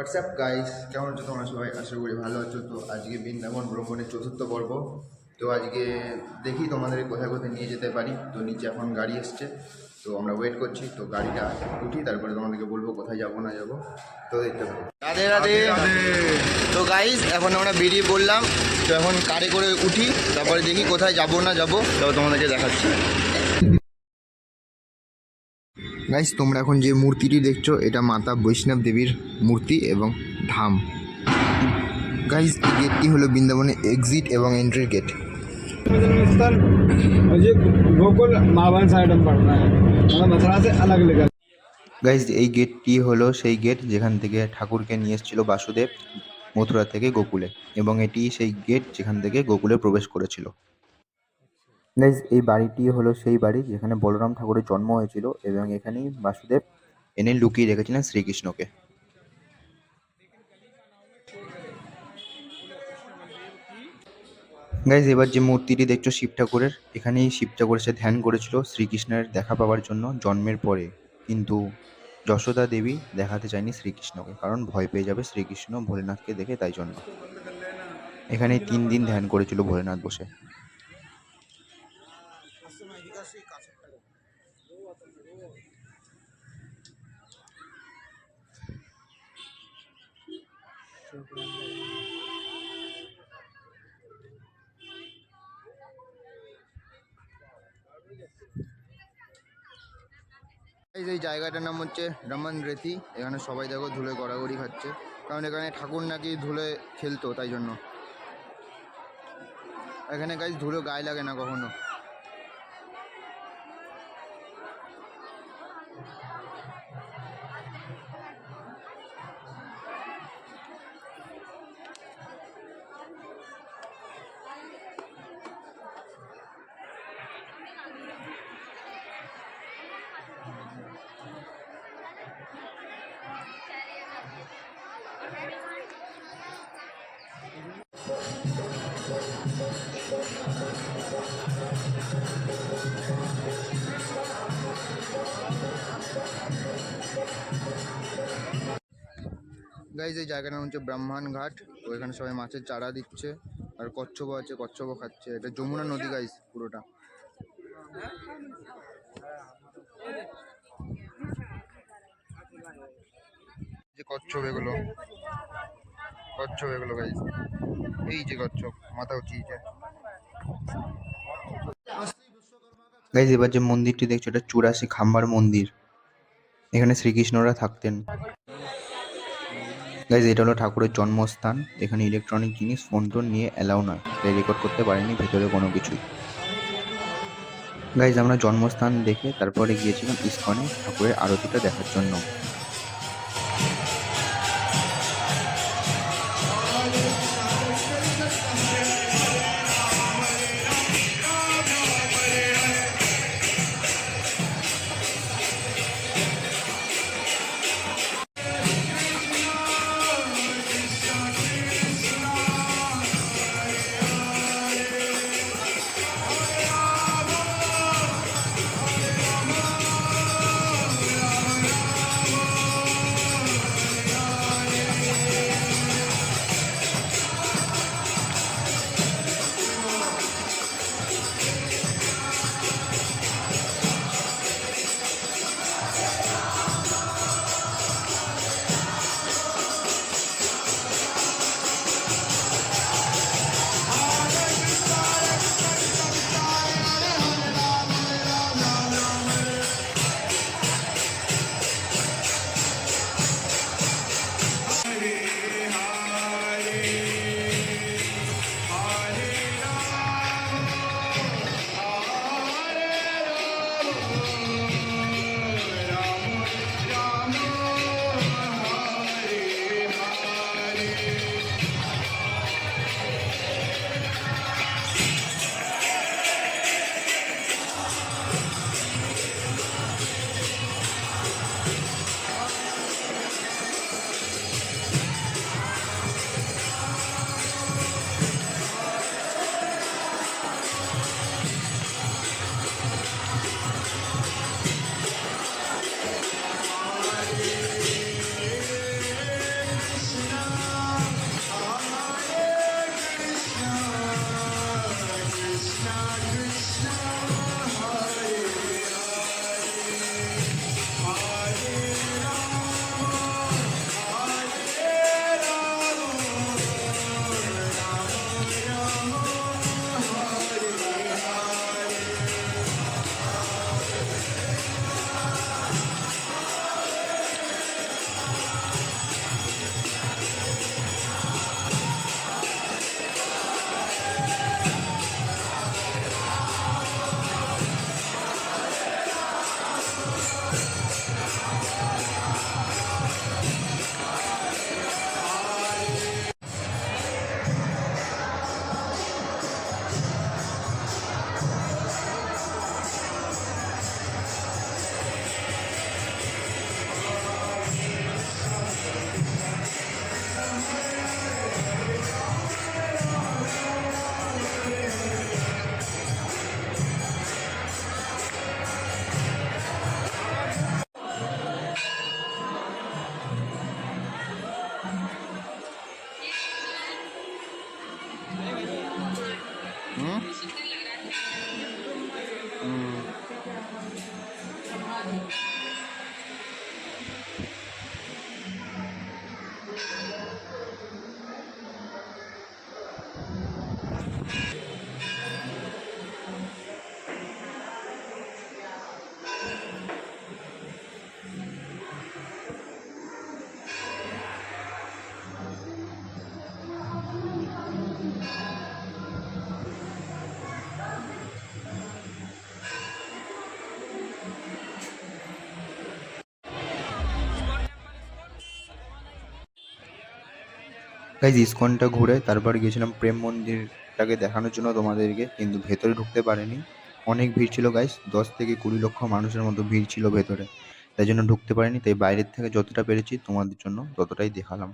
WhatsApp guys, কেমন আছো তোমরা সবাই? আশা করি ভালো আছো। তো আজকে বৃন্দাবন ভ্রমণের চতুর্থ পর্ব। তো আজকে দেখি তোমাদের কোথায় কোথায় নিয়ে যেতে পারি। তো নিচে এখন গাড়ি এসছে, তো আমরা ওয়েট করছি। তো গাড়িটা উঠি, তারপরে তোমাদেরকে বলবো কোথায় যাবো না যাবো। তো দেখতে পাবো। রাধে রাধে। তো গাইস এখন আমরা বেরিয়ে পড়লাম। তো এখন কারে করে উঠি, তারপরে দেখি কোথায় যাবো না যাবো, তো তোমাদেরকে দেখাচ্ছি। গাইস, তোমরা এখন যে মূর্তিটি দেখছো এটা মাতা বৈষ্ণব দেবীর মূর্তি এবং ধাম। गाइस, गेटटी हलो बृंदावने एग्जिट एवं एंट्री गेट। स्थल मुझे गोकुल मावन साइड में पड़ना है, मतलब मथुरा से अलग लेकर। गाइस, এই গেটটি হলো সেই গেট যেখান থেকে ঠাকুরকে নিয়ে এসেছিল বাসুদেব মথুরা থেকে গোকুলে, এবং এটি সেই গেট যেখান থেকে গোকুলে প্রবেশ করেছিল। গাইস, এই বাড়িটি হলো সেই বাড়ি যেখানে বলরাম ঠাকুরের জন্ম হয়েছিল, এবং এখানেই বাসুদেব এনে লুকিয়ে রেখেছিলেন শ্রীকৃষ্ণকে। গাইজ, এবার যে মূর্তিটি দেখছো শিব ঠাকুরের, এখানেই শিব ঠাকুর সে ধ্যান করেছিল শ্রীকৃষ্ণের দেখা পাওয়ার জন্য জন্মের পরে। কিন্তু যশোদা দেবী দেখাতে চায়নি শ্রীকৃষ্ণকে, কারণ ভয় পেয়ে যাবে শ্রীকৃষ্ণ ভোলেনাথকে দেখে, তাই জন্য এখানে 3 দিন ধ্যান করেছিল ভোলেনাথ বসে। এই জায়গাটার নাম হচ্ছে রমন রেথি। এখানে সবাই দেখো ধুলে গড়াগড়ি খাচ্ছে, কারণ এখানে ঠাকুর নাকি ধুলে খেলতো, তাই জন্য। এখানে গাইজ ধুলো গায়ে লাগে না কখনো। গাইজ, এই জায়গাটা হচ্ছে ব্রাহ্মণ ঘাট। তো এখানে সবাই মাছের চারা দিচ্ছে, আর কচ্ছপ আছে, কচ্ছপ খাচ্ছে। এটা যমুনা নদী গাইজ পুরোটা। যে কচ্ছপ এগুলো, কচ্ছপ এগুলো গাইজ, এই যে কচ্ছপ মাথা উঁচিয়েছে। গাইজ, এবার যে মন্দিরটি দেখছো এটা 84 খাম্বার মন্দির। এখানে শ্রীকৃষ্ণরা থাকতেন। গাইজ, এটা হলো ঠাকুরের জন্মস্থান। এখানে ইলেকট্রনিক জিনিস ফোন টোন নিয়ে অ্যালাউ নয়, তাই রেকর্ড করতে পারিনি ভেতরে কোনো কিছুই। গাইজ, আমরা জন্মস্থান দেখে তারপরে গিয়েছিলাম ইস্কনে ঠাকুরের আরতিটা দেখার জন্য। গাইজ ইসকনটা ঘুরে তারপর গিয়েছিলাম প্রেম মন্দিরটাকে দেখানোর জন্য তোমাদেরকে, কিন্তু ভেতরে ঢুকতে পারিনি। অনেক ভিড় ছিল গাইজ, 10 থেকে 20 লক্ষ মানুষের মতো ভিড় ছিল ভেতরে, তাই জন্য ঢুকতে পারিনি। তাই বাইরের থেকে যতটা পেরেছি তোমাদের জন্য ততটাই দেখালাম।